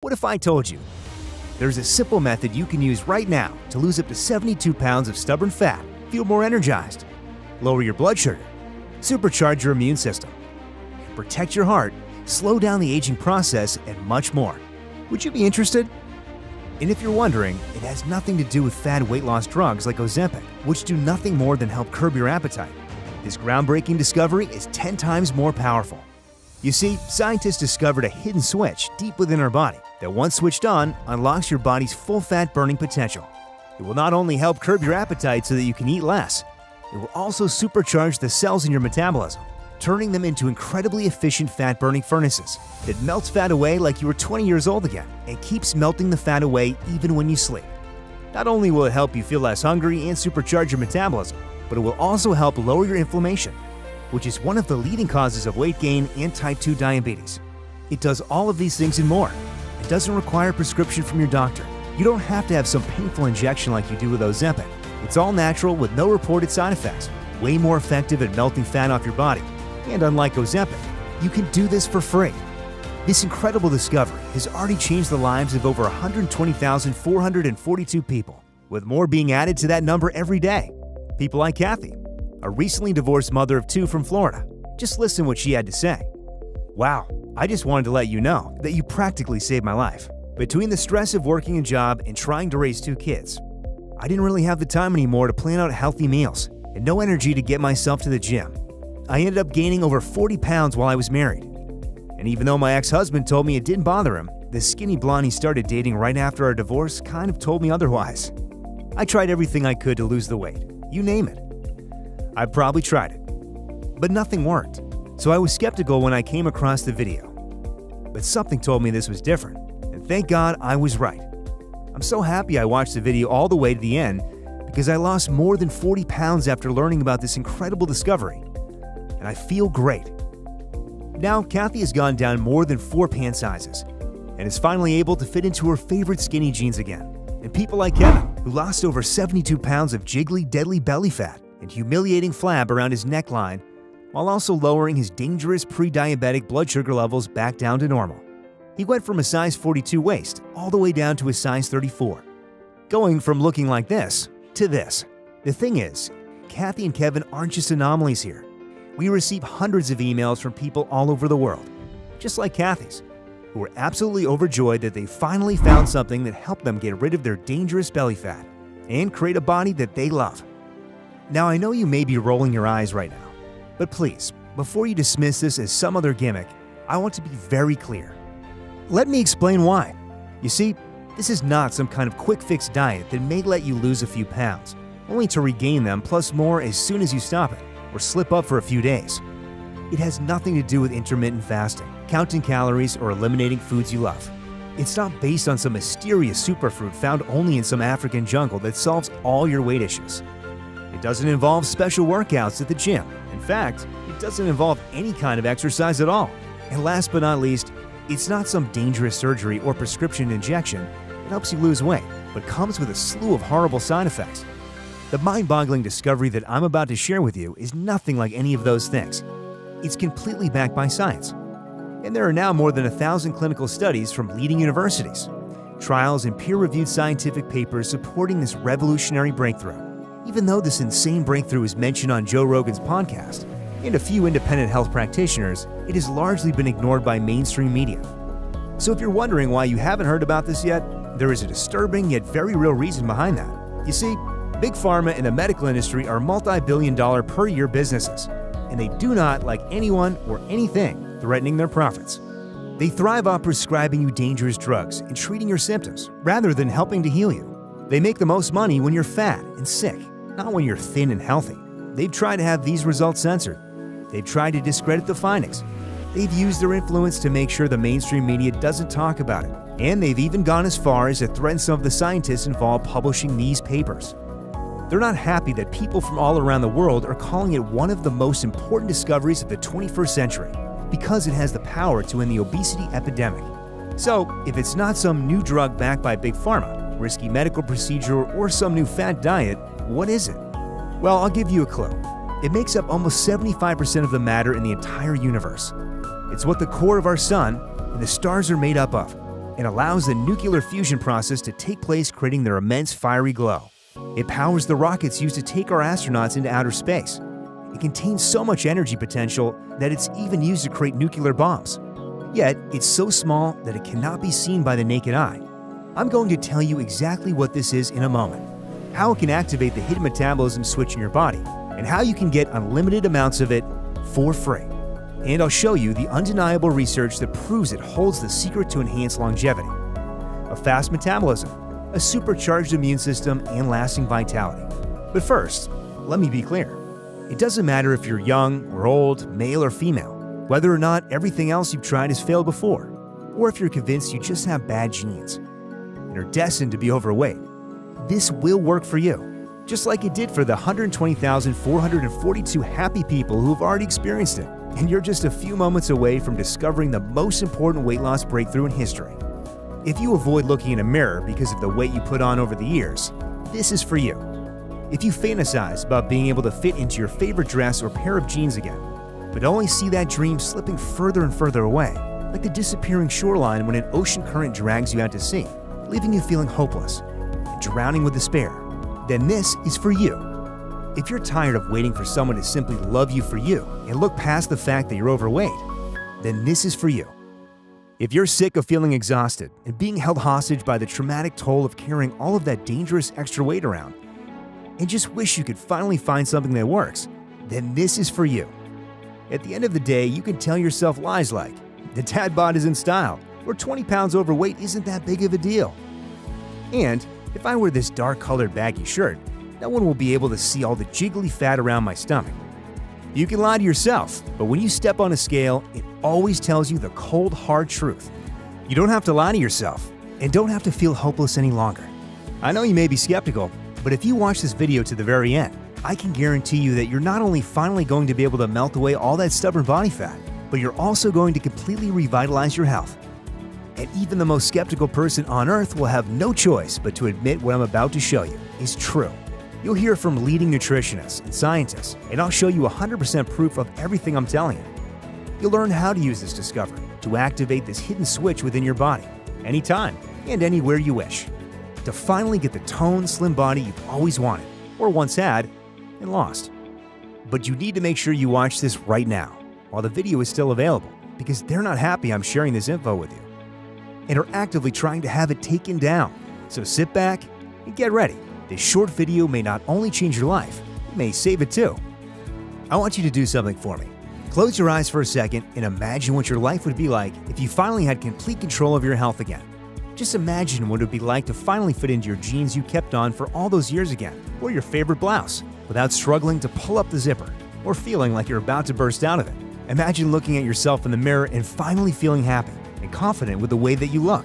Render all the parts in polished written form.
What if I told you there's a simple method you can use right now to lose up to 72 pounds of stubborn fat, feel more energized, lower your blood sugar, supercharge your immune system, protect your heart, slow down the aging process, and much more? Would you be interested? And if you're wondering, it has nothing to do with fad weight loss drugs like Ozempic, which do nothing more than help curb your appetite. This groundbreaking discovery is 10 times more powerful. You see, scientists discovered a hidden switch deep within our body that, once switched on, unlocks your body's full fat burning potential. It will not only help curb your appetite so that you can eat less, it will also supercharge the cells in your metabolism, turning them into incredibly efficient fat-burning furnaces that melts fat away like you were 20 years old again and keeps melting the fat away even when you sleep. Not only will it help you feel less hungry and supercharge your metabolism, but it will also help lower your inflammation, which is one of the leading causes of weight gain and type 2 diabetes. It does all of these things and more. It doesn't require a prescription from your doctor. You don't have to have some painful injection like you do with Ozempic. It's all natural with no reported side effects, way more effective at melting fat off your body. And unlike Ozempic, you can do this for free. This incredible discovery has already changed the lives of over 120,442 people, with more being added to that number every day. People like Kathy, a recently divorced mother of 2 from Florida. Just listen what she had to say. Wow, I just wanted to let you know that you practically saved my life. Between the stress of working a job and trying to raise 2 kids, I didn't really have the time anymore to plan out healthy meals and no energy to get myself to the gym. I ended up gaining over 40 pounds while I was married. And even though my ex-husband told me it didn't bother him, the skinny blonde he started dating right after our divorce kind of told me otherwise. I tried everything I could to lose the weight, you name it. I probably tried it, but nothing worked. So I was skeptical when I came across the video. But something told me this was different, and thank God I was right. I'm so happy I watched the video all the way to the end because I lost more than 40 pounds after learning about this incredible discovery. And I feel great. Now, Kathy has gone down more than 4 pant sizes and is finally able to fit into her favorite skinny jeans again. And people like Kevin, who lost over 72 pounds of jiggly, deadly belly fat and humiliating flab around his neckline, while also lowering his dangerous pre-diabetic blood sugar levels back down to normal. He went from a size 42 waist all the way down to a size 34, going from looking like this to this. The thing is, Kathy and Kevin aren't just anomalies here. We receive hundreds of emails from people all over the world, just like Kathy's, who are absolutely overjoyed that they finally found something that helped them get rid of their dangerous belly fat and create a body that they love. Now, I know you may be rolling your eyes right now, but please, before you dismiss this as some other gimmick, I want to be very clear. Let me explain why. You see, this is not some kind of quick fix diet that may let you lose a few pounds, only to regain them plus more as soon as you stop it or slip up for a few days. It has nothing to do with intermittent fasting, counting calories, or eliminating foods you love. It's not based on some mysterious superfruit found only in some African jungle that solves all your weight issues. It doesn't involve special workouts at the gym. In fact, it doesn't involve any kind of exercise at all. And last but not least, it's not some dangerous surgery or prescription injection that helps you lose weight, but comes with a slew of horrible side effects. The mind-boggling discovery that I'm about to share with you is nothing like any of those things. It's completely backed by science. And there are now more than 1,000 clinical studies from leading universities, trials and peer-reviewed scientific papers supporting this revolutionary breakthrough. Even though this insane breakthrough is mentioned on Joe Rogan's podcast and a few independent health practitioners, it has largely been ignored by mainstream media. So if you're wondering why you haven't heard about this yet, there is a disturbing yet very real reason behind that. You see, Big Pharma and the medical industry are multi-billion-dollar per year businesses, and they do not like anyone or anything threatening their profits. They thrive on prescribing you dangerous drugs and treating your symptoms rather than helping to heal you. They make the most money when you're fat and sick, not when you're thin and healthy. They've tried to have these results censored. They've tried to discredit the findings. They've used their influence to make sure the mainstream media doesn't talk about it. And they've even gone as far as to threaten some of the scientists involved publishing these papers. They're not happy that people from all around the world are calling it one of the most important discoveries of the 21st century because it has the power to end the obesity epidemic. So, if it's not some new drug backed by Big Pharma, risky medical procedure, or some new fad diet, what is it? Well, I'll give you a clue. It makes up almost 75% of the matter in the entire universe. It's what the core of our sun and the stars are made up of. and allows the nuclear fusion process to take place, creating their immense fiery glow. It powers the rockets used to take our astronauts into outer space. It contains so much energy potential that it's even used to create nuclear bombs. Yet, it's so small that it cannot be seen by the naked eye. I'm going to tell you exactly what this is in a moment, how it can activate the hidden metabolism switch in your body, and how you can get unlimited amounts of it for free. And I'll show you the undeniable research that proves it holds the secret to enhance longevity. A fast metabolism, a supercharged immune system, and lasting vitality. But first, let me be clear. It doesn't matter if you're young or old, male or female, whether or not everything else you've tried has failed before, or if you're convinced you just have bad genes and are destined to be overweight. This will work for you, just like it did for the 120,442 happy people who have already experienced it. And you're just a few moments away from discovering the most important weight loss breakthrough in history. If you avoid looking in a mirror because of the weight you put on over the years, this is for you. If you fantasize about being able to fit into your favorite dress or pair of jeans again, but only see that dream slipping further and further away, like the disappearing shoreline when an ocean current drags you out to sea, leaving you feeling hopeless and drowning with despair, then this is for you. If you're tired of waiting for someone to simply love you for you and look past the fact that you're overweight, then this is for you. If you're sick of feeling exhausted and being held hostage by the traumatic toll of carrying all of that dangerous extra weight around, and just wish you could finally find something that works, then this is for you. At the end of the day, you can tell yourself lies like, the dad bod is in style, or 20 pounds overweight isn't that big of a deal. And if I wear this dark-colored baggy shirt, no one will be able to see all the jiggly fat around my stomach. You can lie to yourself, but when you step on a scale, it always tells you the cold, hard truth. You don't have to lie to yourself, and don't have to feel hopeless any longer. I know you may be skeptical, but if you watch this video to the very end, I can guarantee you that you're not only finally going to be able to melt away all that stubborn body fat, but you're also going to completely revitalize your health. And even the most skeptical person on earth will have no choice but to admit what I'm about to show you is true. You'll hear from leading nutritionists and scientists, and I'll show you 100% proof of everything I'm telling you. You'll learn how to use this discovery to activate this hidden switch within your body, anytime and anywhere you wish, to finally get the toned, slim body you've always wanted, or once had, and lost. But you need to make sure you watch this right now, while the video is still available, because they're not happy I'm sharing this info with you, and are actively trying to have it taken down. So sit back and get ready. This short video may not only change your life, it may save it too. I want you to do something for me. Close your eyes for a second and imagine what your life would be like if you finally had complete control of your health again. Just imagine what it would be like to finally fit into your jeans you kept on for all those years again, or your favorite blouse, without struggling to pull up the zipper or feeling like you're about to burst out of it. Imagine looking at yourself in the mirror and finally feeling happy and confident with the way that you look.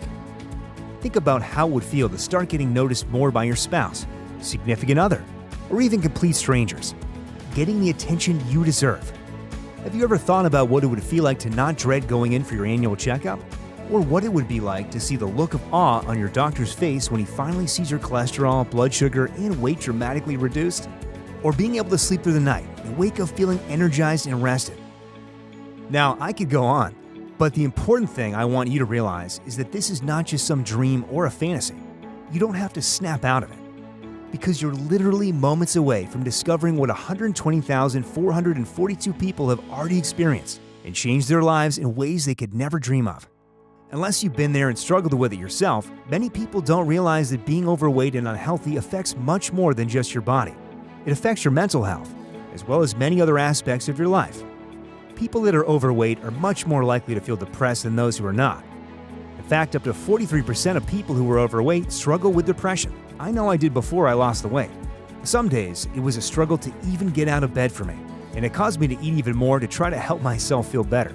Think about how it would feel to start getting noticed more by your spouse, significant other, or even complete strangers, getting the attention you deserve. Have you ever thought about what it would feel like to not dread going in for your annual checkup? Or what it would be like to see the look of awe on your doctor's face when he finally sees your cholesterol, blood sugar, and weight dramatically reduced? Or being able to sleep through the night and wake up feeling energized and rested? Now, I could go on, but the important thing I want you to realize is that this is not just some dream or a fantasy. You don't have to snap out of it, because you're literally moments away from discovering what 120,442 people have already experienced and changed their lives in ways they could never dream of. Unless you've been there and struggled with it yourself, many people don't realize that being overweight and unhealthy affects much more than just your body. It affects your mental health, as well as many other aspects of your life. People that are overweight are much more likely to feel depressed than those who are not. In fact, up to 43% of people who are overweight struggle with depression. I know I did before I lost the weight. Some days, it was a struggle to even get out of bed for me, and it caused me to eat even more to try to help myself feel better.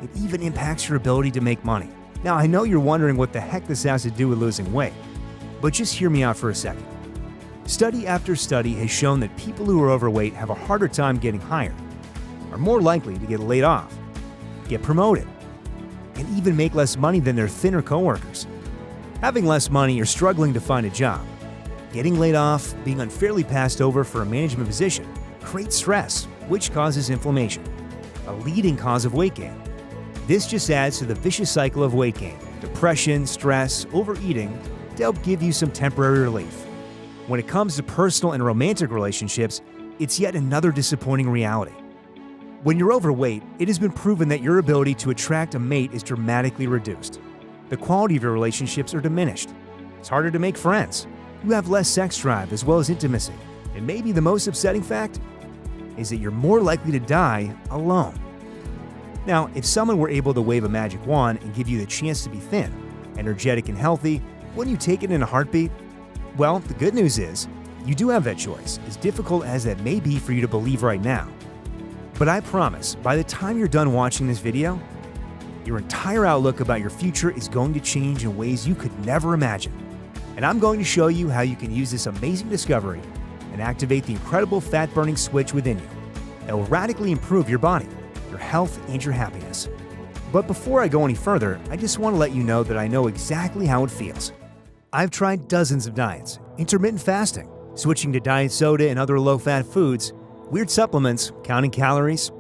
It even impacts your ability to make money. Now, I know you're wondering what the heck this has to do with losing weight, but just hear me out for a second. Study after study has shown that people who are overweight have a harder time getting hired, are more likely to get laid off, get promoted, and even make less money than their thinner coworkers. Having less money or struggling to find a job, getting laid off, being unfairly passed over for a management position creates stress, which causes inflammation, a leading cause of weight gain. This just adds to the vicious cycle of weight gain, depression, depression, stress, overeating to help give you some temporary relief. When it comes to personal and romantic relationships, it's yet another disappointing reality. When you're overweight, it has been proven that your ability to attract a mate is dramatically reduced. The quality of your relationships are diminished. It's harder to make friends. You have less sex drive as well as intimacy. And maybe the most upsetting fact is that you're more likely to die alone. Now, if someone were able to wave a magic wand and give you the chance to be thin, energetic, and healthy, wouldn't you take it in a heartbeat? Well, the good news is, you do have that choice, as difficult as that may be for you to believe right now. But I promise, by the time you're done watching this video, your entire outlook about your future is going to change in ways you could never imagine. And I'm going to show you how you can use this amazing discovery and activate the incredible fat-burning switch within you that will radically improve your body, your health, and your happiness. But before I go any further, I just want to let you know that I know exactly how it feels. I've tried dozens of diets, intermittent fasting, switching to diet soda and other low-fat foods, weird supplements, counting calories.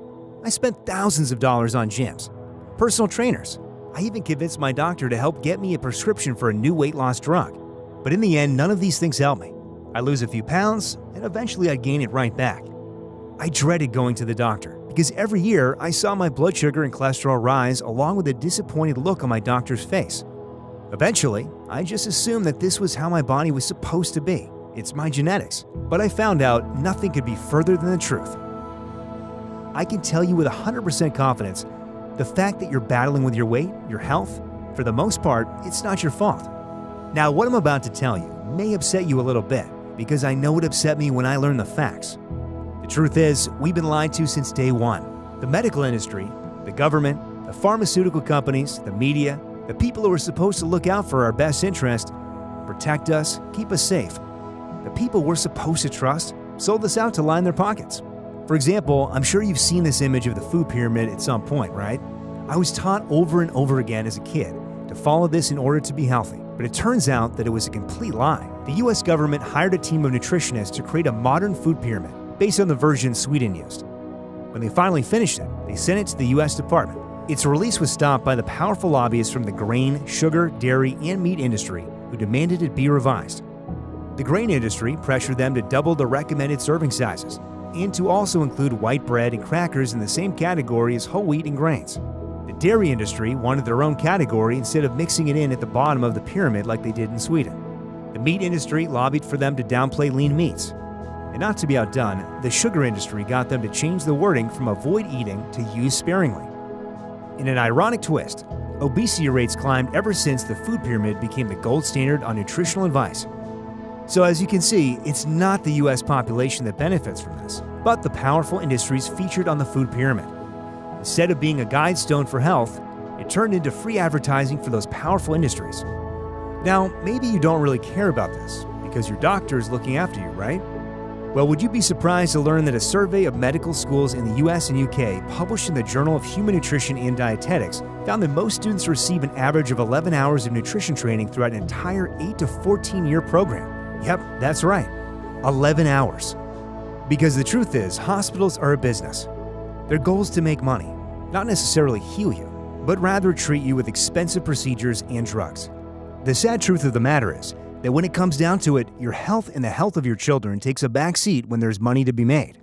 I spent thousands of dollars on gyms, personal trainers. I even convinced my doctor to help get me a prescription for a new weight loss drug. But in the end, none of these things helped me. I lose a few pounds, and eventually I'd gain it right back. I dreaded going to the doctor because every year I saw my blood sugar and cholesterol rise along with a disappointed look on my doctor's face. Eventually, I just assumed that this was how my body was supposed to be. It's my genetics. But I found out nothing could be further than the truth. I can tell you with 100% confidence, the fact that you're battling with your weight, your health, for the most part, it's not your fault. Now, what I'm about to tell you may upset you a little bit, because I know it upset me when I learned the facts. The truth is, we've been lied to since day one. The medical industry, the government, the pharmaceutical companies, the media, the people who are supposed to look out for our best interest, protect us, keep us safe. The people we're supposed to trust sold us out to line their pockets. For example, I'm sure you've seen this image of the food pyramid at some point, right? I was taught over and over again as a kid to follow this in order to be healthy, but it turns out that it was a complete lie. The US government hired a team of nutritionists to create a modern food pyramid based on the version Sweden used. When they finally finished it, they sent it to the US Department. Its release was stopped by the powerful lobbyists from the grain, sugar, dairy, and meat industry who demanded it be revised. The grain industry pressured them to double the recommended serving sizes and to also include white bread and crackers in the same category as whole wheat and grains. The dairy industry wanted their own category instead of mixing it in at the bottom of the pyramid like they did in Sweden. The meat industry lobbied for them to downplay lean meats. And not to be outdone, the sugar industry got them to change the wording from avoid eating to use sparingly. In an ironic twist, obesity rates climbed ever since the food pyramid became the gold standard on nutritional advice. So as you can see, it's not the US population that benefits from this, but the powerful industries featured on the food pyramid. Instead of being a guide stone for health, it turned into free advertising for those powerful industries. Now, maybe you don't really care about this because your doctor is looking after you, right? Well, would you be surprised to learn that a survey of medical schools in the US and UK published in the Journal of Human Nutrition and Dietetics found that most students receive an average of 11 hours of nutrition training throughout an entire 8 to 14-year program. Yep, that's right, 11 hours. Because the truth is, hospitals are a business. Their goal is to make money, not necessarily heal you, but rather treat you with expensive procedures and drugs. The sad truth of the matter is that when it comes down to it, your health and the health of your children takes a back seat when there's money to be made.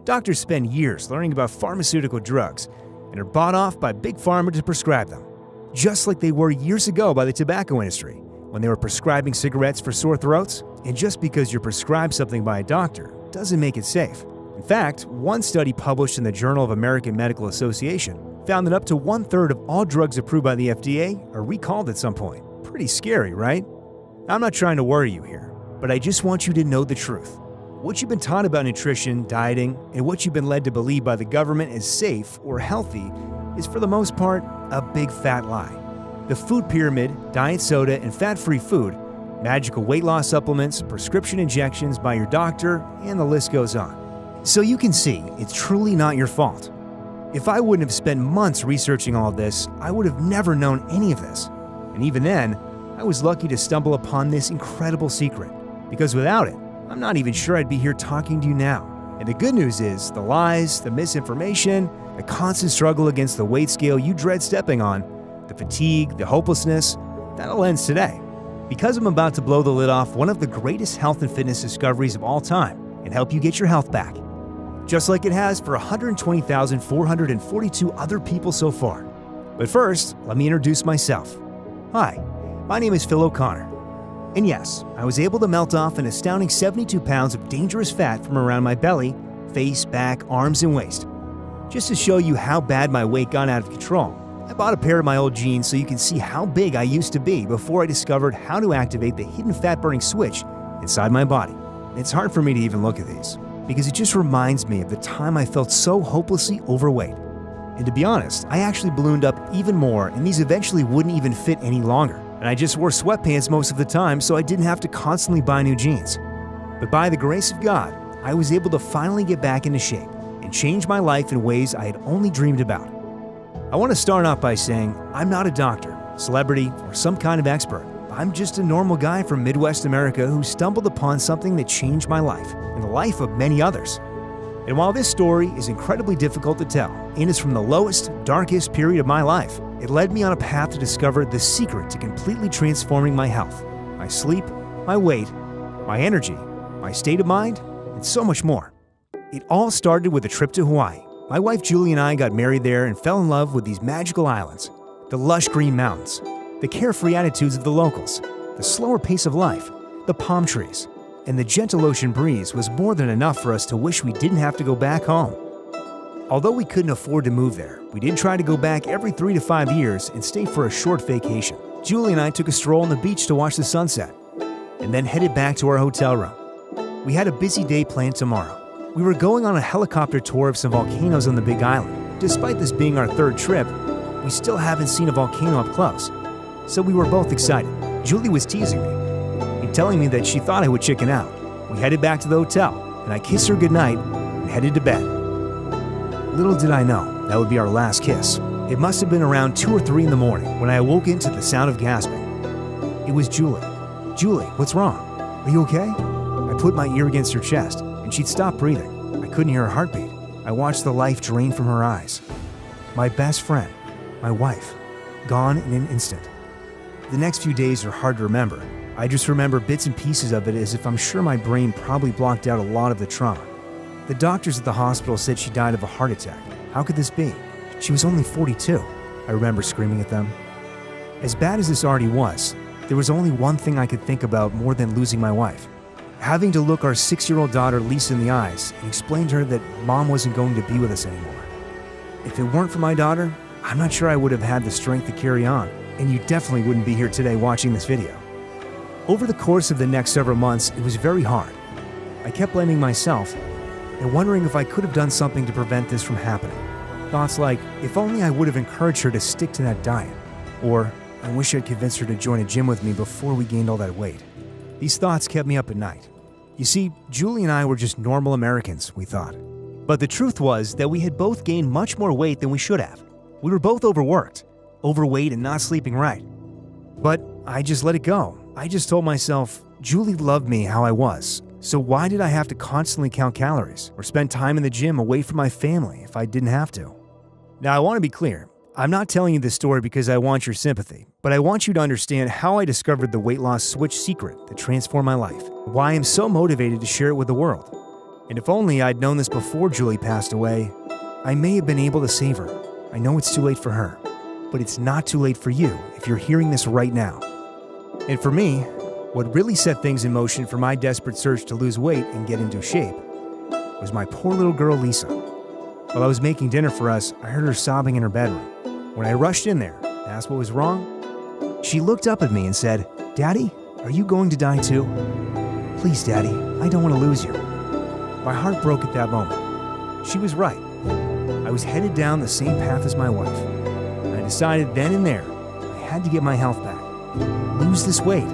Doctors spend years learning about pharmaceutical drugs and are bought off by Big Pharma to prescribe them, just like they were years ago by the tobacco industry when they were prescribing cigarettes for sore throats. And just because you're prescribed something by a doctor doesn't make it safe. In fact, one study published in the Journal of American Medical Association found that up to 1/3 of all drugs approved by the FDA are recalled at some point. Pretty scary, right? I'm not trying to worry you here, but I just want you to know the truth. What you've been taught about nutrition, dieting, and what you've been led to believe by the government as safe or healthy is for the most part a big fat lie. The food pyramid, diet soda, and fat-free food, magical weight loss supplements, prescription injections by your doctor, and the list goes on. So you can see, it's truly not your fault. If I wouldn't have spent months researching all of this, I would have never known any of this. And even then, I was lucky to stumble upon this incredible secret, because without it, I'm not even sure I'd be here talking to you now. And the good news is, the lies, the misinformation, the constant struggle against the weight scale you dread stepping on, the fatigue, the hopelessness, that'll end today, because I'm about to blow the lid off one of the greatest health and fitness discoveries of all time and help you get your health back. Just like it has for 120,442 other people so far. But first, let me introduce myself. Hi, my name is Phil O'Connor. And yes, I was able to melt off an astounding 72 pounds of dangerous fat from around my belly, face, back, arms, and waist. Just to show you how bad my weight got out of control, I bought a pair of my old jeans so you can see how big I used to be before I discovered how to activate the hidden fat-burning switch inside my body. It's hard for me to even look at these, because it just reminds me of the time I felt so hopelessly overweight. And to be honest, I actually ballooned up even more, and these eventually wouldn't even fit any longer. And I just wore sweatpants most of the time, so I didn't have to constantly buy new jeans. But by the grace of God, I was able to finally get back into shape and change my life in ways I had only dreamed about. I want to start off by saying I'm not a doctor, celebrity, or some kind of expert. I'm just a normal guy from Midwest America who stumbled upon something that changed my life and the life of many others. And while this story is incredibly difficult to tell and is from the lowest, darkest period of my life, it led me on a path to discover the secret to completely transforming my health, my sleep, my weight, my energy, my state of mind, and so much more. It all started with a trip to Hawaii. My wife Julie and I got married there and fell in love with these magical islands, the lush green mountains, the carefree attitudes of the locals, the slower pace of life, the palm trees, and the gentle ocean breeze was more than enough for us to wish we didn't have to go back home. Although we couldn't afford to move there, we did try to go back every 3 to 5 years and stay for a short vacation. Julie and I took a stroll on the beach to watch the sunset, and then headed back to our hotel room. We had a busy day planned tomorrow. We were going on a helicopter tour of some volcanoes on the Big Island. Despite this being our third trip, we still haven't seen a volcano up close, so we were both excited. Julie was teasing me and telling me that she thought I would chicken out. We headed back to the hotel, and I kissed her goodnight and headed to bed. Little did I know that would be our last kiss. It must have been around 2 or 3 in the morning when I awoke into the sound of gasping. It was Julie. Julie, what's wrong? Are you okay? I put my ear against her chest, and she'd stopped breathing. I couldn't hear her heartbeat. I watched the life drain from her eyes. My best friend, my wife, gone in an instant. The next few days are hard to remember. I just remember bits and pieces of it as if I'm sure my brain probably blocked out a lot of the trauma. The doctors at the hospital said she died of a heart attack. How could this be? She was only 42. I remember screaming at them. As bad as this already was, there was only one thing I could think about more than losing my wife. Having to look our 6-year-old daughter Lisa in the eyes and explain to her that Mom wasn't going to be with us anymore. If it weren't for my daughter, I'm not sure I would have had the strength to carry on, and you definitely wouldn't be here today watching this video. Over the course of the next several months, it was very hard. I kept blaming myself and wondering if I could have done something to prevent this from happening. Thoughts like, if only I would have encouraged her to stick to that diet, or I wish I'd convinced her to join a gym with me before we gained all that weight. These thoughts kept me up at night. You see, Julie and I were just normal Americans, we thought. But the truth was that we had both gained much more weight than we should have. We were both overworked, overweight, and not sleeping right. But I just let it go. I just told myself, Julie loved me how I was, so why did I have to constantly count calories or spend time in the gym away from my family if I didn't have to? Now, I want to be clear. I'm not telling you this story because I want your sympathy, but I want you to understand how I discovered the weight loss switch secret that transformed my life, why I'm so motivated to share it with the world. And if only I'd known this before Julie passed away, I may have been able to save her. I know it's too late for her, but it's not too late for you if you're hearing this right now. And for me, what really set things in motion for my desperate search to lose weight and get into shape was my poor little girl, Lisa. While I was making dinner for us, I heard her sobbing in her bedroom. When I rushed in there and asked what was wrong, she looked up at me and said, "Daddy, are you going to die too? Please, Daddy, I don't want to lose you." My heart broke at that moment. She was right. I was headed down the same path as my wife. And I decided then and there I had to get my health back, lose this weight,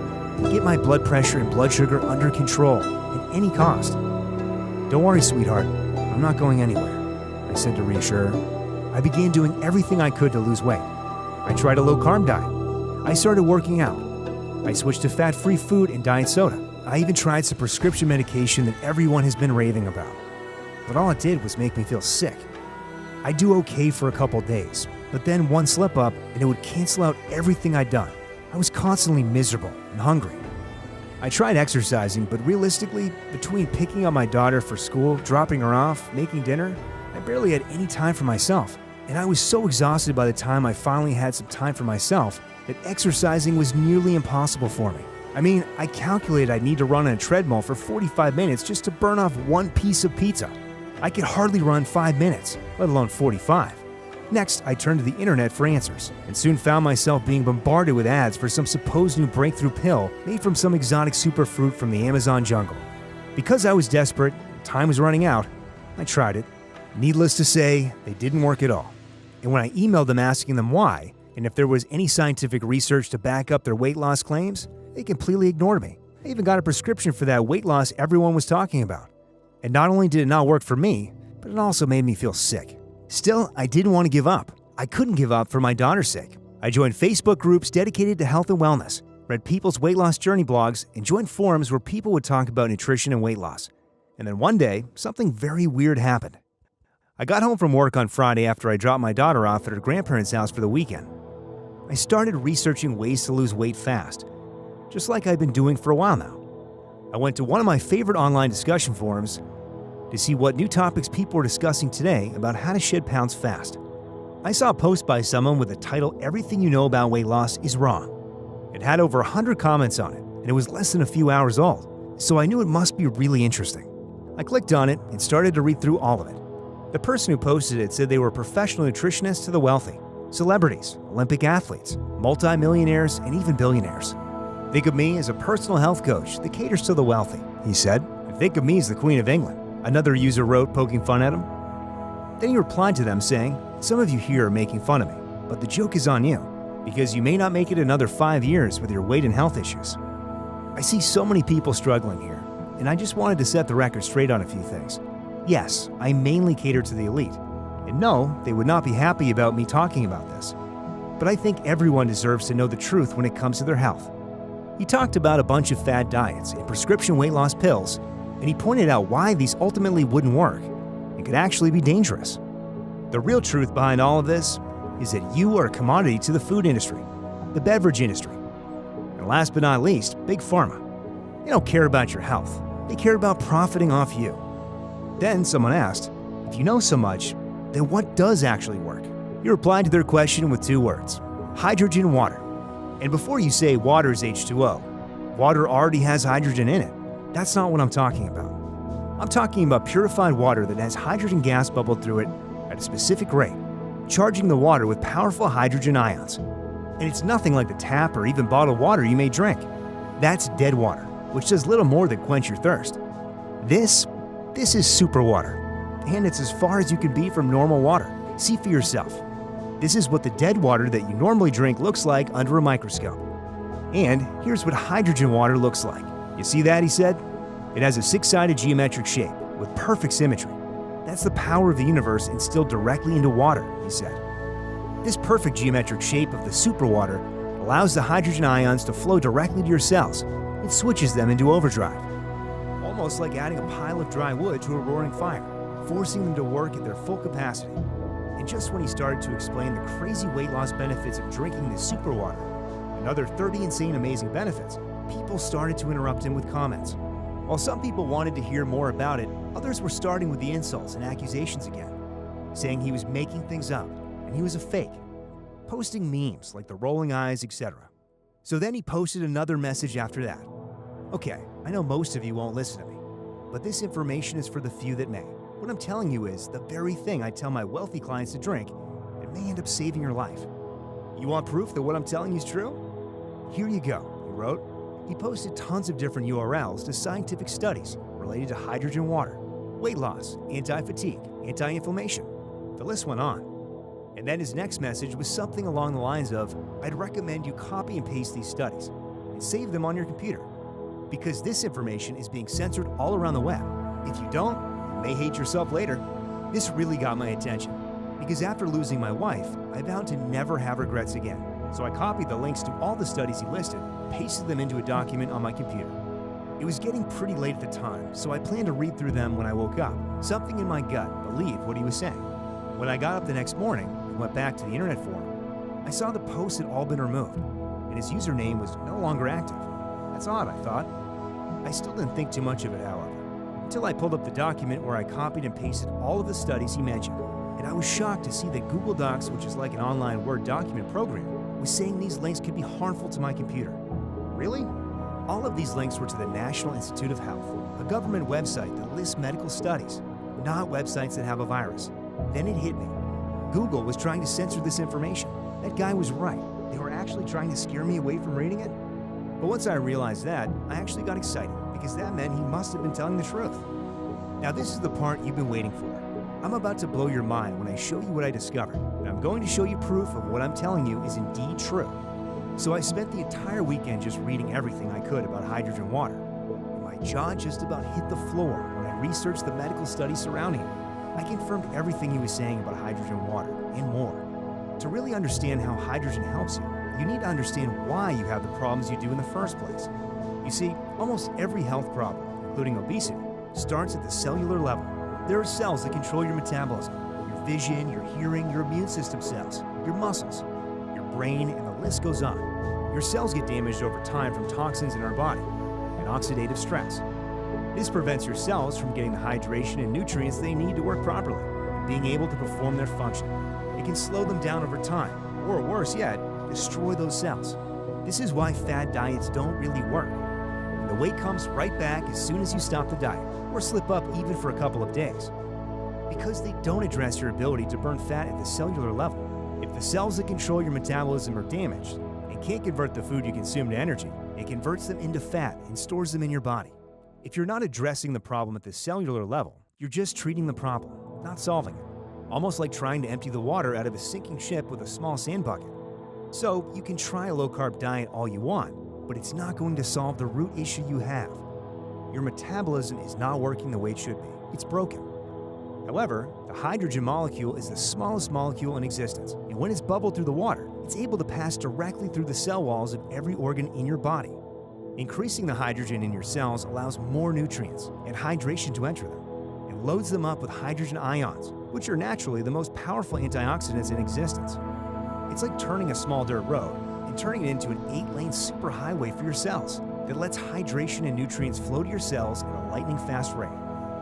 get my blood pressure and blood sugar under control at any cost. "Don't worry, sweetheart, I'm not going anywhere," I said to reassure her. I began doing everything I could to lose weight. I tried a low-carb diet. I started working out. I switched to fat-free food and diet soda. I even tried some prescription medication that everyone has been raving about. But all it did was make me feel sick. I'd do okay for a couple days, but then one slip-up and it would cancel out everything I'd done. I was constantly miserable and hungry. I tried exercising, but realistically, between picking up my daughter for school, dropping her off, making dinner, I barely had any time for myself. And I was so exhausted by the time I finally had some time for myself that exercising was nearly impossible for me. I mean, I calculated I'd need to run on a treadmill for 45 minutes just to burn off one piece of pizza. I could hardly run 5 minutes, let alone 45. Next, I turned to the internet for answers, and soon found myself being bombarded with ads for some supposed new breakthrough pill made from some exotic superfruit from the Amazon jungle. Because I was desperate, time was running out, I tried it. Needless to say, they didn't work at all. And when I emailed them asking them why, and if there was any scientific research to back up their weight loss claims, they completely ignored me. I even got a prescription for that weight loss everyone was talking about. And not only did it not work for me, but it also made me feel sick. Still, I didn't want to give up. I couldn't give up for my daughter's sake. I joined Facebook groups dedicated to health and wellness, read people's weight loss journey blogs, and joined forums where people would talk about nutrition and weight loss. And then one day, something very weird happened. I got home from work on Friday after I dropped my daughter off at her grandparents' house for the weekend. I started researching ways to lose weight fast, just like I've been doing for a while now. I went to one of my favorite online discussion forums to see what new topics people were discussing today about how to shed pounds fast. I saw a post by someone with the title, "Everything You Know About Weight Loss is Wrong." It had over 100 comments on it, and it was less than a few hours old, so I knew it must be really interesting. I clicked on it and started to read through all of it. The person who posted it said they were professional nutritionists to the wealthy, celebrities, Olympic athletes, multi-millionaires, and even billionaires. "Think of me as a personal health coach that caters to the wealthy," he said. "And think of me as the Queen of England," another user wrote, poking fun at him. Then he replied to them saying, "Some of you here are making fun of me, but the joke is on you, because you may not make it another 5 years with your weight and health issues." I see so many people struggling here, and I just wanted to set the record straight on a few things. Yes, I mainly cater to the elite, and no, they would not be happy about me talking about this. But I think everyone deserves to know the truth when it comes to their health. He talked about a bunch of fad diets and prescription weight loss pills, and he pointed out why these ultimately wouldn't work and could actually be dangerous. The real truth behind all of this is that you are a commodity to the food industry, the beverage industry, and last but not least, Big Pharma. They don't care about your health. They care about profiting off you. Then someone asked, "If you know so much, then what does actually work?" He replied to their question with 2 words: hydrogen and water. And before you say water is H2O, water already has hydrogen in it. That's not what I'm talking about. I'm talking about purified water that has hydrogen gas bubbled through it at a specific rate, charging the water with powerful hydrogen ions. And it's nothing like the tap or even bottled water you may drink. That's dead water, which does little more than quench your thirst. This is super water, and it's as far as you can be from normal water. See for yourself. This is what the dead water that you normally drink looks like under a microscope. And here's what hydrogen water looks like. You see that, he said? It has a 6-sided geometric shape with perfect symmetry. That's the power of the universe instilled directly into water, he said. This perfect geometric shape of the superwater allows the hydrogen ions to flow directly to your cells. It switches them into overdrive. Almost like adding a pile of dry wood to a roaring fire, forcing them to work at their full capacity. And just when he started to explain the crazy weight loss benefits of drinking this superwater, and other 30 insane amazing benefits, people started to interrupt him with comments. While some people wanted to hear more about it, others were starting with the insults and accusations again, saying he was making things up and he was a fake, posting memes like the rolling eyes, etc. So then he posted another message after that. Okay, I know most of you won't listen to me, but this information is for the few that may. What I'm telling you is the very thing I tell my wealthy clients to drink and may end up saving your life. You want proof that what I'm telling you is true? Here you go, he wrote. He posted tons of different URLs to scientific studies related to hydrogen water, weight loss, anti-fatigue, anti-inflammation. The list went on. And then his next message was something along the lines of, "I'd recommend you copy and paste these studies and save them on your computer, because this information is being censored all around the web. If you don't, you may hate yourself later." This really got my attention, because after losing my wife, I vowed to never have regrets again. So I copied the links to all the studies he listed, pasted them into a document on my computer. It was getting pretty late at the time, so I planned to read through them when I woke up. Something in my gut believed what he was saying. When I got up the next morning and went back to the internet forum, I saw the posts had all been removed. and his username was no longer active. That's odd, I thought. I still didn't think too much of it, however, until I pulled up the document where I copied and pasted all of the studies he mentioned, and I was shocked to see that Google Docs, which is like an online Word document program, was saying these links could be harmful to my computer. Really? All of these links were to the National Institute of Health, a government website that lists medical studies, not websites that have a virus. Then it hit me. Google was trying to censor this information. That guy was right. They were actually trying to scare me away from reading it. But once I realized that, I actually got excited because that meant he must have been telling the truth. Now this is the part you've been waiting for. I'm about to blow your mind when I show you what I discovered, and I'm going to show you proof of what I'm telling you is indeed true. So I spent the entire weekend just reading everything I could about hydrogen water, and my jaw just about hit the floor when I researched the medical studies surrounding it. I confirmed everything he was saying about hydrogen water and more. To really understand how hydrogen helps you, you need to understand why you have the problems you do in the first place. You see, almost every health problem, including obesity, starts at the cellular level. There are cells that control your metabolism, your vision, your hearing, your immune system cells, your muscles, your brain, and the list goes on. Your cells get damaged over time from toxins in our body and oxidative stress. This prevents your cells from getting the hydration and nutrients they need to work properly and being able to perform their function. It can slow them down over time, or worse yet, destroy those cells. This is why fad diets don't really work. And the weight comes right back as soon as you stop the diet, or slip up even for a couple of days. Because they don't address your ability to burn fat at the cellular level. If the cells that control your metabolism are damaged and can't convert the food you consume to energy, it converts them into fat and stores them in your body. If you're not addressing the problem at the cellular level, you're just treating the problem, not solving it. Almost like trying to empty the water out of a sinking ship with a small sand bucket. So you can try a low-carb diet all you want, but it's not going to solve the root issue you have. Your metabolism is not working the way it should be. It's broken. However, the hydrogen molecule is the smallest molecule in existence, and when it's bubbled through the water, it's able to pass directly through the cell walls of every organ in your body. Increasing the hydrogen in your cells allows more nutrients and hydration to enter them, and loads them up with hydrogen ions, which are naturally the most powerful antioxidants in existence. It's like turning a small dirt road and turning it into an 8-lane superhighway for your cells that lets hydration and nutrients flow to your cells at a lightning-fast rate.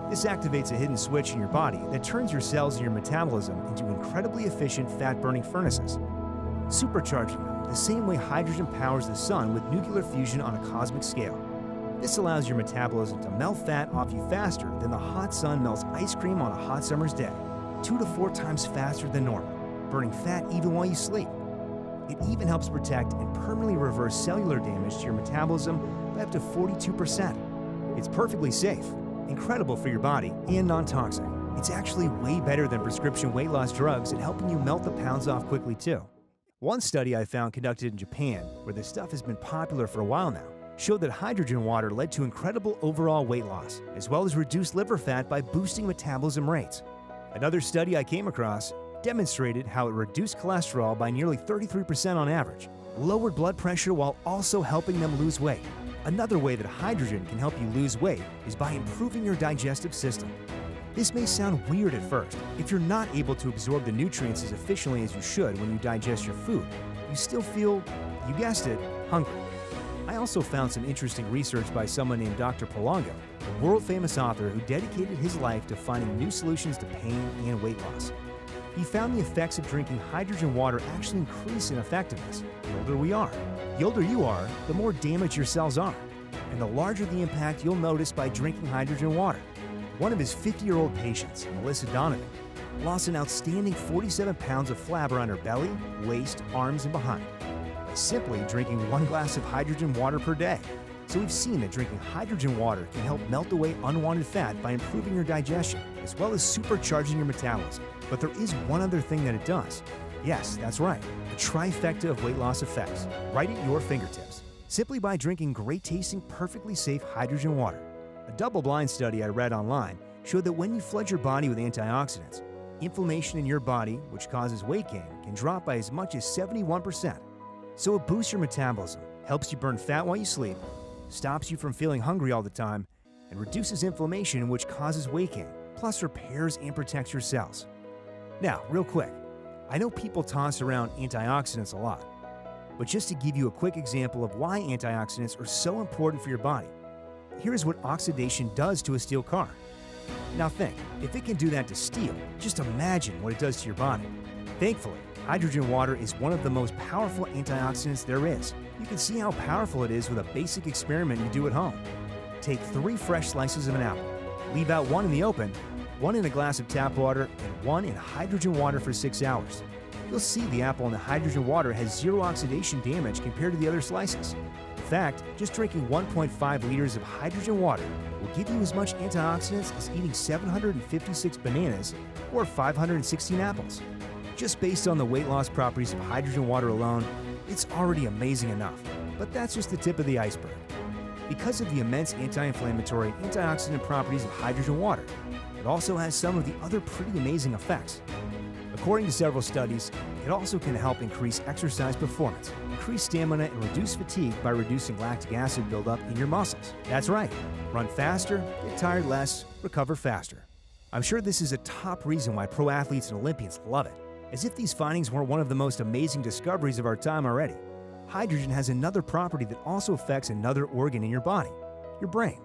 This activates a hidden switch in your body that turns your cells and your metabolism into incredibly efficient fat-burning furnaces, supercharging them the same way hydrogen powers the sun with nuclear fusion on a cosmic scale. This allows your metabolism to melt fat off you faster than the hot sun melts ice cream on a hot summer's day, 2 to 4 times faster than normal, burning fat even while you sleep. It even helps protect and permanently reverse cellular damage to your metabolism by up to 42%. It's perfectly safe, incredible for your body, and non-toxic. It's actually way better than prescription weight loss drugs at helping you melt the pounds off quickly too. One study I found conducted in Japan, where this stuff has been popular for a while now, showed that hydrogen water led to incredible overall weight loss, as well as reduced liver fat by boosting metabolism rates. Another study I came across demonstrated how it reduced cholesterol by nearly 33% on average, lowered blood pressure while also helping them lose weight. Another way that hydrogen can help you lose weight is by improving your digestive system. This may sound weird at first. If you're not able to absorb the nutrients as efficiently as you should when you digest your food, you still feel, you guessed it, hungry. I also found some interesting research by someone named Dr. Polongo, a world-famous author who dedicated his life to finding new solutions to pain and weight loss. He found the effects of drinking hydrogen water actually increase in effectiveness the older we are. The older you are, the more damaged your cells are, and the larger the impact you'll notice by drinking hydrogen water. One of his 50-year-old patients, Melissa Donovan, lost an outstanding 47 pounds of flab around her belly, waist, arms, and behind by simply drinking 1 glass of hydrogen water per day. So we've seen that drinking hydrogen water can help melt away unwanted fat by improving your digestion, as well as supercharging your metabolism. But there is one other thing that it does. Yes, that's right, a trifecta of weight loss effects, right at your fingertips, simply by drinking great-tasting, perfectly safe hydrogen water. A double-blind study I read online showed that when you flood your body with antioxidants, inflammation in your body, which causes weight gain, can drop by as much as 71%. So it boosts your metabolism, helps you burn fat while you sleep, stops you from feeling hungry all the time, and reduces inflammation, which causes weight gain, plus repairs and protects your cells. Now, real quick, I know people toss around antioxidants a lot. But just to give you a quick example of why antioxidants are so important for your body, here's what oxidation does to a steel car. Now think, if it can do that to steel, just imagine what it does to your body. Thankfully, hydrogen water is one of the most powerful antioxidants there is. You can see how powerful it is with a basic experiment you do at home. Take 3 fresh slices of an apple, leave out 1 in the open, 1 in a glass of tap water, and 1 in hydrogen water for 6 hours. You'll see the apple in the hydrogen water has 0 oxidation damage compared to the other slices. In fact, just drinking 1.5 liters of hydrogen water will give you as much antioxidants as eating 756 bananas or 516 apples. Just based on the weight loss properties of hydrogen water alone, it's already amazing enough. But that's just the tip of the iceberg. Because of the immense anti-inflammatory and antioxidant properties of hydrogen water, it also has some of the other pretty amazing effects. According to several studies, it also can help increase exercise performance, increase stamina, and reduce fatigue by reducing lactic acid buildup in your muscles. That's right, run faster, get tired less, recover faster. I'm sure this is a top reason why pro athletes and Olympians love it. As if these findings weren't one of the most amazing discoveries of our time already, hydrogen has another property that also affects another organ in your body, your brain.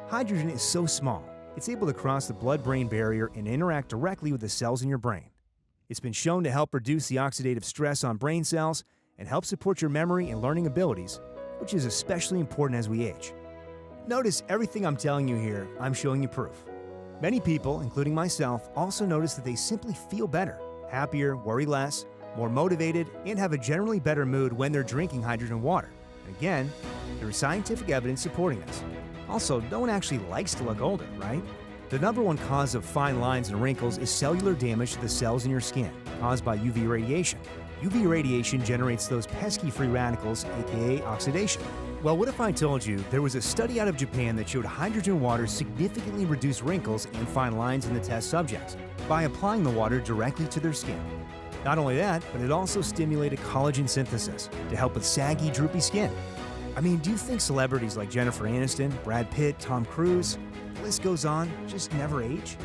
Hydrogen is so small, it's able to cross the blood-brain barrier and interact directly with the cells in your brain. It's been shown to help reduce the oxidative stress on brain cells and help support your memory and learning abilities, which is especially important as we age. Notice everything I'm telling you here, I'm showing you proof. Many people, including myself, also notice that they simply feel better, happier, worry less, more motivated, and have a generally better mood when they're drinking hydrogen water. And again, there is scientific evidence supporting this. Also, no one actually likes to look older, right? The number one cause of fine lines and wrinkles is cellular damage to the cells in your skin, caused by UV radiation. UV radiation generates those pesky free radicals, aka oxidation. Well, what if I told you there was a study out of Japan that showed hydrogen water significantly reduced wrinkles and fine lines in the test subjects by applying the water directly to their skin? Not only that, but it also stimulated collagen synthesis to help with saggy, droopy skin. I mean, do you think celebrities like Jennifer Aniston, Brad Pitt, Tom Cruise, the list goes on, just never age?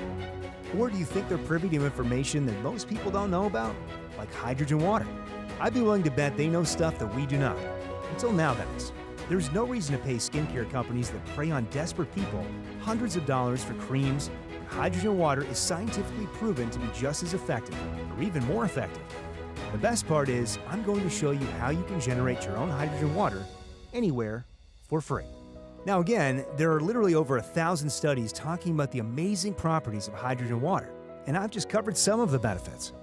Or do you think they're privy to information that most people don't know about, like hydrogen water? I'd be willing to bet they know stuff that we do not. Until now, that is. There's no reason to pay skincare companies that prey on desperate people hundreds of dollars for creams. Hydrogen water is scientifically proven to be just as effective, or even more effective. The best part is, I'm going to show you how you can generate your own hydrogen water anywhere for free. Now again, there are literally over 1,000 studies talking about the amazing properties of hydrogen water, and I've just covered some of the benefits.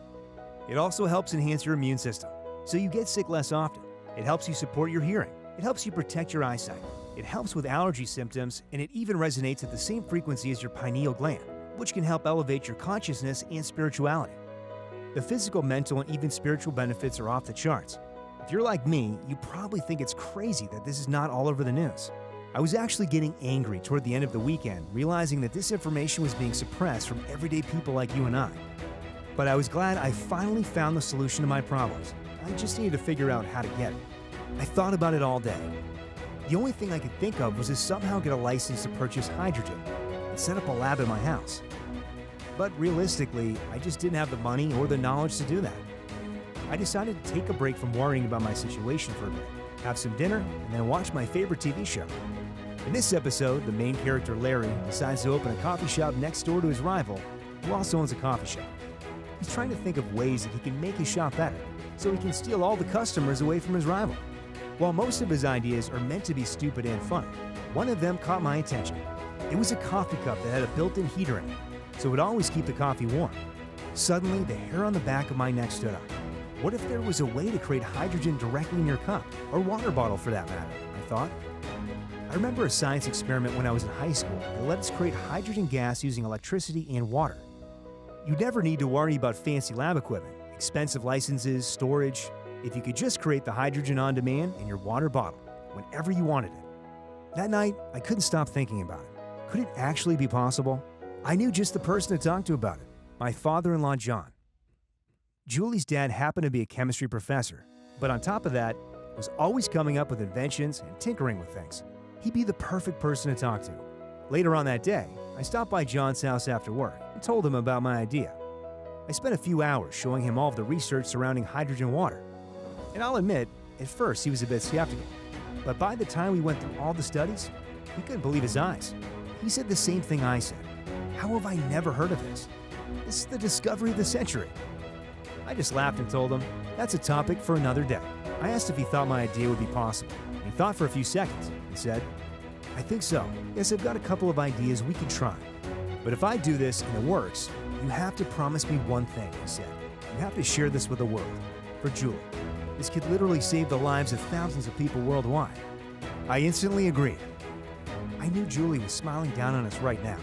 It also helps enhance your immune system, so you get sick less often. It helps you support your hearing. It helps you protect your eyesight. It helps with allergy symptoms, and it even resonates at the same frequency as your pineal gland, which can help elevate your consciousness and spirituality. The physical, mental, and even spiritual benefits are off the charts. If you're like me, you probably think it's crazy that this is not all over the news. I was actually getting angry toward the end of the weekend, realizing that this information was being suppressed from everyday people like you and I. But I was glad I finally found the solution to my problems. I just needed to figure out how to get it. I thought about it all day. The only thing I could think of was to somehow get a license to purchase hydrogen and set up a lab in my house. But realistically, I just didn't have the money or the knowledge to do that. I decided to take a break from worrying about my situation for a bit, have some dinner, and then watch my favorite TV show. In this episode, the main character Larry decides to open a coffee shop next door to his rival, who also owns a coffee shop. He's trying to think of ways that he can make his shop better, so he can steal all the customers away from his rival. While most of his ideas are meant to be stupid and funny, one of them caught my attention. It was a coffee cup that had a built-in heater in it, so it would always keep the coffee warm. Suddenly, the hair on the back of my neck stood up. What if there was a way to create hydrogen directly in your cup, or water bottle for that matter, I thought. I remember a science experiment when I was in high school that let us create hydrogen gas using electricity and water. You never need to worry about fancy lab equipment, expensive licenses, storage, if you could just create the hydrogen on demand in your water bottle, whenever you wanted it. That night, I couldn't stop thinking about it. Could it actually be possible? I knew just the person to talk to about it, my father-in-law, John. Julie's dad happened to be a chemistry professor, but on top of that, was always coming up with inventions and tinkering with things. He'd be the perfect person to talk to. Later on that day, I stopped by John's house after work and told him about my idea. I spent a few hours showing him all of the research surrounding hydrogen water. And I'll admit, At first, he was a bit skeptical, but by the time we went through all the studies, he couldn't believe his eyes. He said the same thing I said. How have I never heard of this? This is the discovery of the century. I just laughed and told him, that's a topic for another day. I asked if he thought my idea would be possible. He thought for a few seconds and said, I think so. Yes, I've got a couple of ideas we can try. But if I do this and it works, you have to promise me one thing, he said. You have to share this with the world. For Julie. This could literally save the lives of thousands of people worldwide. I instantly agreed. I knew Julie was smiling down on us right now.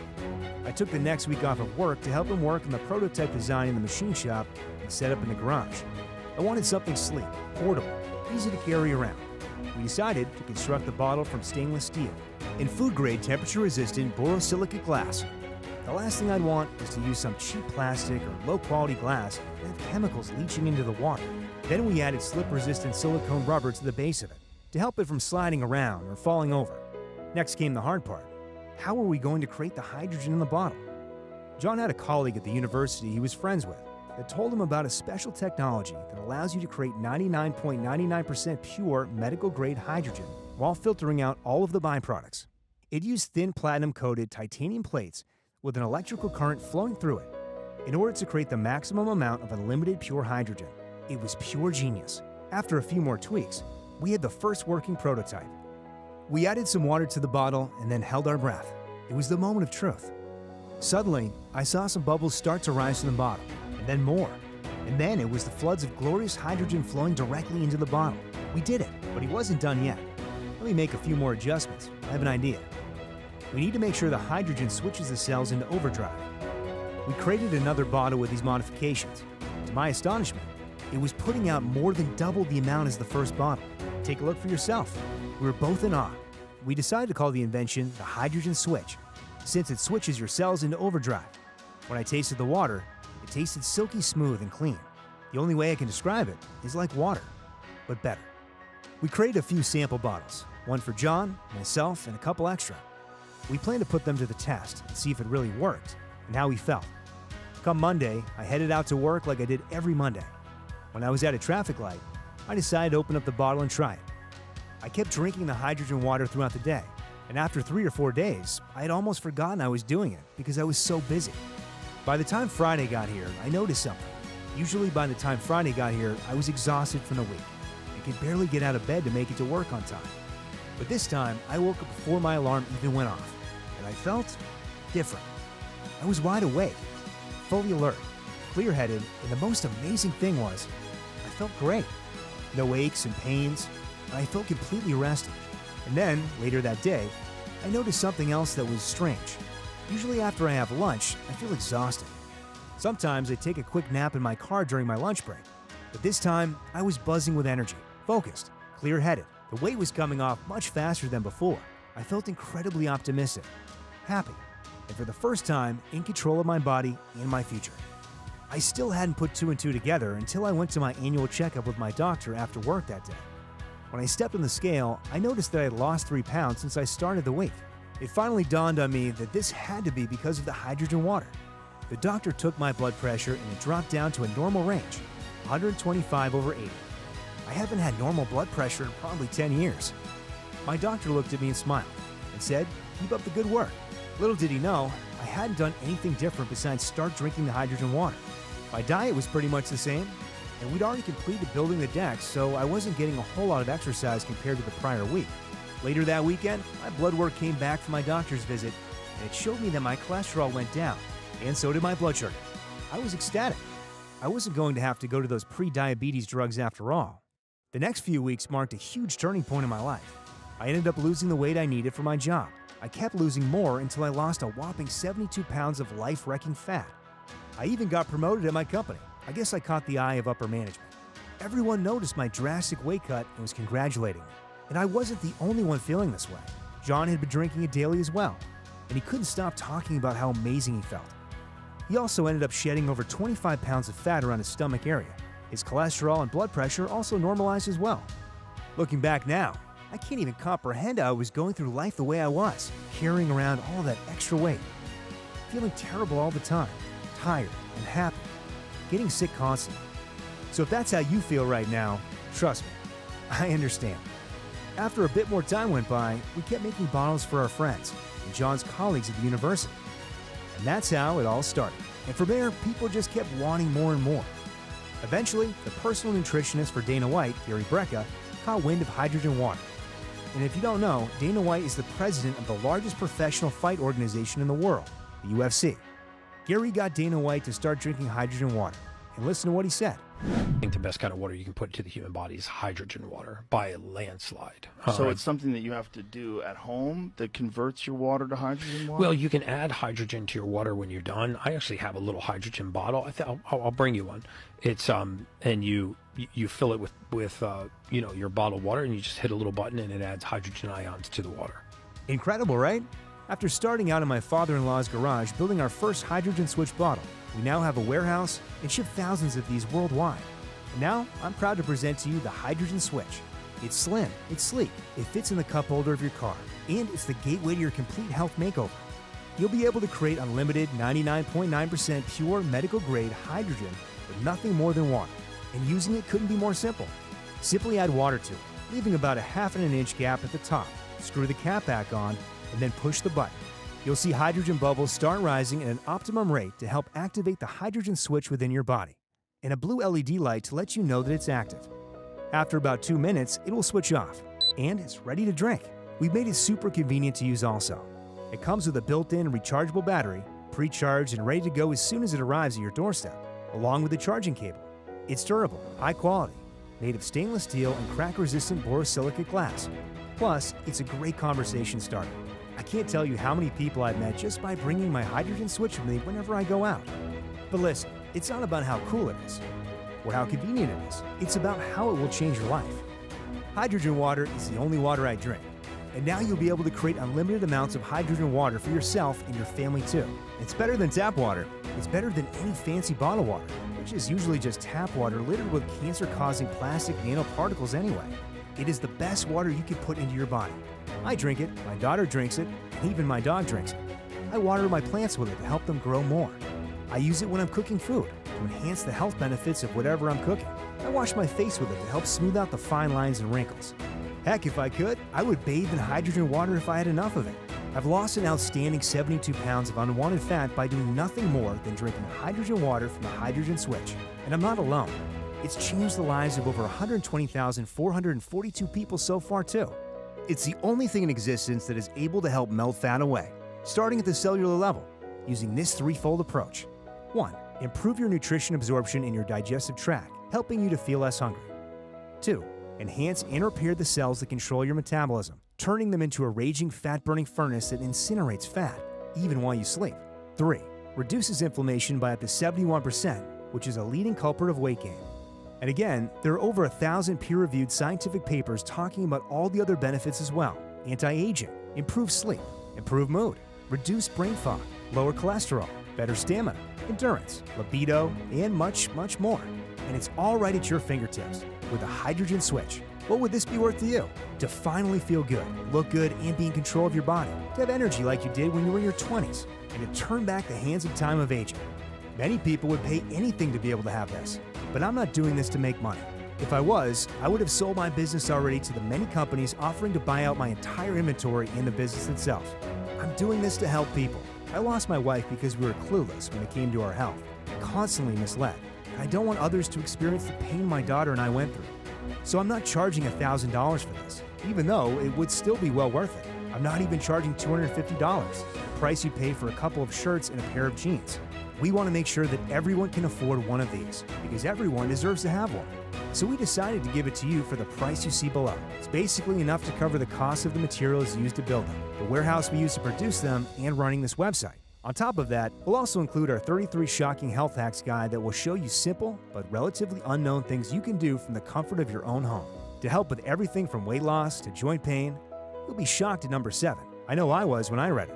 I took the next week off of work to help him work on the prototype design in the machine shop and set up in the garage. I wanted something sleek, portable, easy to carry around. We decided to construct the bottle from stainless steel in food-grade temperature-resistant borosilicate glass. The last thing I'd want is to use some cheap plastic or low-quality glass that have chemicals leaching into the water. Then we added slip-resistant silicone rubber to the base of it to help it from sliding around or falling over. Next came the hard part. How were we going to create the hydrogen in the bottle? John had a colleague at the university he was friends with that told him about a special technology that allows you to create 99.99% pure medical-grade hydrogen while filtering out all of the byproducts. It used thin platinum-coated titanium plates with an electrical current flowing through it in order to create the maximum amount of unlimited pure hydrogen. It was pure genius. After a few more tweaks, we had the first working prototype. We added some water to the bottle and then held our breath. It was the moment of truth. Suddenly, I saw some bubbles start to rise from the bottle, and then more. And then it was the floods of glorious hydrogen flowing directly into the bottle. We did it, but he wasn't done yet. Let me make a few more adjustments. I have an idea. We need to make sure the hydrogen switches the cells into overdrive. We created another bottle with these modifications. To my astonishment, it was putting out more than double the amount as the first bottle. Take a look for yourself. We were both in awe. We decided to call the invention the hydrogen switch, since it switches your cells into overdrive. When I tasted the water, it tasted silky smooth and clean. The only way I can describe it is like water, but better. We created a few sample bottles, one for John, myself, and a couple extra. We planned to put them to the test and see if it really worked and how we felt. Come Monday, I headed out to work like I did every Monday. When I was at a traffic light, I decided to open up the bottle and try it. I kept drinking the hydrogen water throughout the day, and after 3 or 4 days, I had almost forgotten I was doing it because I was so busy. By the time Friday got here, I noticed something. Usually by the time Friday got here, I was exhausted from the week and could barely get out of bed to make it to work on time. But this time, I woke up before my alarm even went off, and I felt different. I was wide awake, fully alert, clear-headed, and the most amazing thing was, I felt great. No aches and pains, and I felt completely rested. And then, later that day, I noticed something else that was strange. Usually after I have lunch, I feel exhausted. Sometimes I take a quick nap in my car during my lunch break. But this time, I was buzzing with energy, focused, clear-headed. The weight was coming off much faster than before. I felt incredibly optimistic, happy, and for the first time, in control of my body and my future. I still hadn't put 2 and 2 together until I went to my annual checkup with my doctor after work that day. When I stepped on the scale, I noticed that I had lost 3 pounds since I started the week. It finally dawned on me that this had to be because of the hydrogen water. The doctor took my blood pressure and it dropped down to a normal range, 125/80. I haven't had normal blood pressure in probably 10 years. My doctor looked at me and smiled and said, "Keep up the good work." Little did he know, I hadn't done anything different besides start drinking the hydrogen water. My diet was pretty much the same, and we'd already completed building the deck, so I wasn't getting a whole lot of exercise compared to the prior week. Later that weekend, my blood work came back from my doctor's visit, and it showed me that my cholesterol went down, and so did my blood sugar. I was ecstatic. I wasn't going to have to go to those pre-diabetes drugs after all. The next few weeks marked a huge turning point in my life. I ended up losing the weight I needed for my job. I kept losing more until I lost a whopping 72 pounds of life-wrecking fat. I even got promoted at my company. I guess I caught the eye of upper management. Everyone noticed my drastic weight cut and was congratulating me. And I wasn't the only one feeling this way. John had been drinking it daily as well, and he couldn't stop talking about how amazing he felt. He also ended up shedding over 25 pounds of fat around his stomach area. His cholesterol and blood pressure also normalized as well. Looking back now, I can't even comprehend how I was going through life the way I was, carrying around all that extra weight, feeling terrible all the time, tired and happy, getting sick constantly. So if that's how you feel right now, trust me, I understand. After a bit more time went by, we kept making bottles for our friends and John's colleagues at the university. And that's how it all started. And from there, people just kept wanting more and more. Eventually, the personal nutritionist for Dana White, Gary Brecka, caught wind of hydrogen water. And if you don't know, Dana White is the president of the largest professional fight organization in the world, the UFC. Gary got Dana White to start drinking hydrogen water. And listen to what he said. I think the best kind of water you can put into the human body is hydrogen water by a landslide. So it's something that you have to do at home that converts your water to hydrogen water? Well, you can add hydrogen to your water when you're done. I actually have a little hydrogen bottle. I'll bring you one. It's and you fill it with your bottled water, and you just hit a little button and it adds hydrogen ions to the water. Incredible, right? After starting out in my father-in-law's garage building our first hydrogen switch bottle, we now have a warehouse and ship thousands of these worldwide. And now, I'm proud to present to you the Hydrogen Switch. It's slim, it's sleek, it fits in the cup holder of your car, and it's the gateway to your complete health makeover. You'll be able to create unlimited 99.9% pure medical-grade hydrogen with nothing more than water, and using it couldn't be more simple. Simply add water to it, leaving about a 1/2 inch gap at the top, screw the cap back on, and then push the button. You'll see hydrogen bubbles start rising at an optimum rate to help activate the hydrogen switch within your body, and a blue LED light to let you know that it's active. After about 2 minutes, it will switch off, and it's ready to drink. We've made it super convenient to use also. It comes with a built-in rechargeable battery, pre-charged and ready to go as soon as it arrives at your doorstep, along with the charging cable. It's durable, high quality, made of stainless steel and crack-resistant borosilicate glass. Plus, it's a great conversation starter. I can't tell you how many people I've met just by bringing my hydrogen switch with me whenever I go out. But listen, it's not about how cool it is or how convenient it is. It's about how it will change your life. Hydrogen water is the only water I drink. And now you'll be able to create unlimited amounts of hydrogen water for yourself and your family too. It's better than tap water. It's better than any fancy bottled water, which is usually just tap water littered with cancer-causing plastic nanoparticles anyway. It is the best water you can put into your body. I drink it, my daughter drinks it, and even my dog drinks it. I water my plants with it to help them grow more. I use it when I'm cooking food to enhance the health benefits of whatever I'm cooking. I wash my face with it to help smooth out the fine lines and wrinkles. Heck, if I could, I would bathe in hydrogen water if I had enough of it. I've lost an outstanding 72 pounds of unwanted fat by doing nothing more than drinking hydrogen water from the Hydrogen Switch. And I'm not alone. It's changed the lives of over 120,442 people so far too. It's the only thing in existence that is able to help melt fat away, starting at the cellular level, using this threefold approach. 1. Improve your nutrition absorption in your digestive tract, helping you to feel less hungry. 2. Enhance and repair the cells that control your metabolism, turning them into a raging fat-burning furnace that incinerates fat, even while you sleep. 3. Reduces inflammation by up to 71%, which is a leading culprit of weight gain. And again, there are over 1,000 peer-reviewed scientific papers talking about all the other benefits as well. Anti-aging, improved sleep, improved mood, reduced brain fog, lower cholesterol, better stamina, endurance, libido, and much, much more. And it's all right at your fingertips with a Hydrogen Switch. What would this be worth to you? To finally feel good, look good, and be in control of your body. To have energy like you did when you were in your 20s. And to turn back the hands of time of aging. Many people would pay anything to be able to have this. But I'm not doing this to make money. If I was, I would have sold my business already to the many companies offering to buy out my entire inventory in the business itself. I'm doing this to help people. I lost my wife because we were clueless when it came to our health, and constantly misled. And I don't want others to experience the pain my daughter and I went through. So I'm not charging $1,000 for this, even though it would still be well worth it. I'm not even charging $250, the price you pay for a couple of shirts and a pair of jeans. We want to make sure that everyone can afford one of these, because everyone deserves to have one. So we decided to give it to you for the price you see below. It's basically enough to cover the cost of the materials used to build them, the warehouse we use to produce them, and running this website. On top of that, we'll also include our 33 Shocking Health Hacks guide that will show you simple but relatively unknown things you can do from the comfort of your own home. To help with everything from weight loss to joint pain, you'll be shocked at number 7. I know I was when I read it.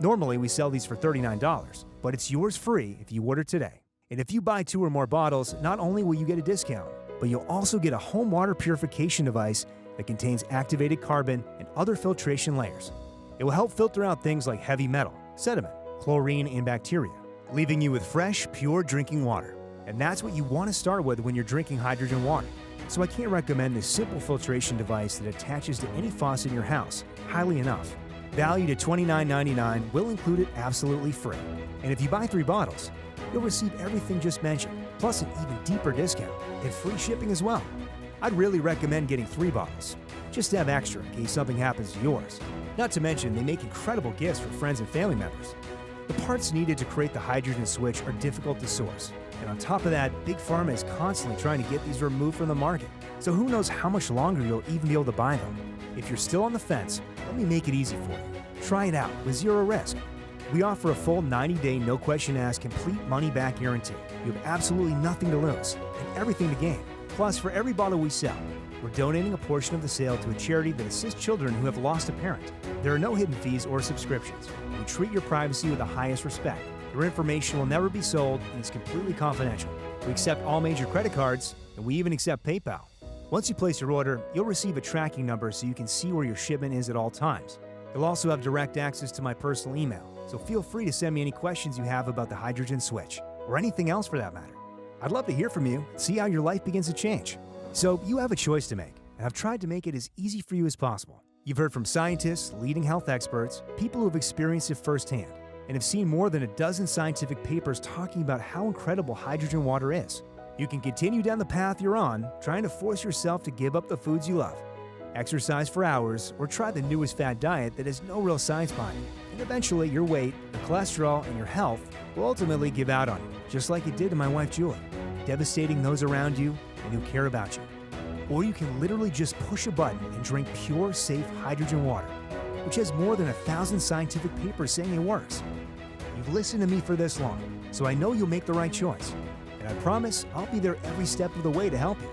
Normally, we sell these for $39, but it's yours free if you order today. And if you buy 2 or more bottles, not only will you get a discount, but you'll also get a home water purification device that contains activated carbon and other filtration layers. It will help filter out things like heavy metal, sediment, chlorine, and bacteria, leaving you with fresh, pure drinking water. And that's what you want to start with when you're drinking hydrogen water. so I can't recommend this simple filtration device that attaches to any faucet in your house highly enough. Valued at $29.99, we'll include it absolutely free. And if you buy 3 bottles, you'll receive everything just mentioned, plus an even deeper discount and free shipping as well. I'd really recommend getting 3 bottles, just to have extra in case something happens to yours. Not to mention, they make incredible gifts for friends and family members. The parts needed to create the hydrogen switch are difficult to source. And on top of that, Big Pharma is constantly trying to get these removed from the market. So who knows how much longer you'll even be able to buy them. If you're still on the fence, let me make it easy for you. Try it out with 0 risk. We offer a full 90-day, no-question-asked, complete money-back guarantee. You have absolutely nothing to lose and everything to gain. Plus, for every bottle we sell, we're donating a portion of the sale to a charity that assists children who have lost a parent. There are no hidden fees or subscriptions. We treat your privacy with the highest respect. Your information will never be sold and is completely confidential. We accept all major credit cards, and we even accept PayPal. Once you place your order, you'll receive a tracking number so you can see where your shipment is at all times. You'll also have direct access to my personal email, so feel free to send me any questions you have about the hydrogen switch, or anything else for that matter. I'd love to hear from you and see how your life begins to change. So you have a choice to make, and I've tried to make it as easy for you as possible. You've heard from scientists, leading health experts, people who have experienced it firsthand, and have seen more than a dozen scientific papers talking about how incredible hydrogen water is. You can continue down the path you're on, trying to force yourself to give up the foods you love, exercise for hours, or try the newest fad diet that has no real science behind it. And eventually, your weight, your cholesterol, and your health will ultimately give out on you, just like it did to my wife Julie, devastating those around you and who care about you. Or you can literally just push a button and drink pure, safe hydrogen water, which has more than 1,000 scientific papers saying it works. You've listened to me for this long, so I know you'll make the right choice. And I promise I'll be there every step of the way to help you.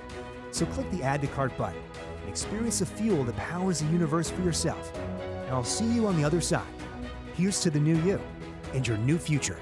So click the Add to Cart button and experience the fuel that powers the universe for yourself. And I'll see you on the other side. Here's to the new you and your new future.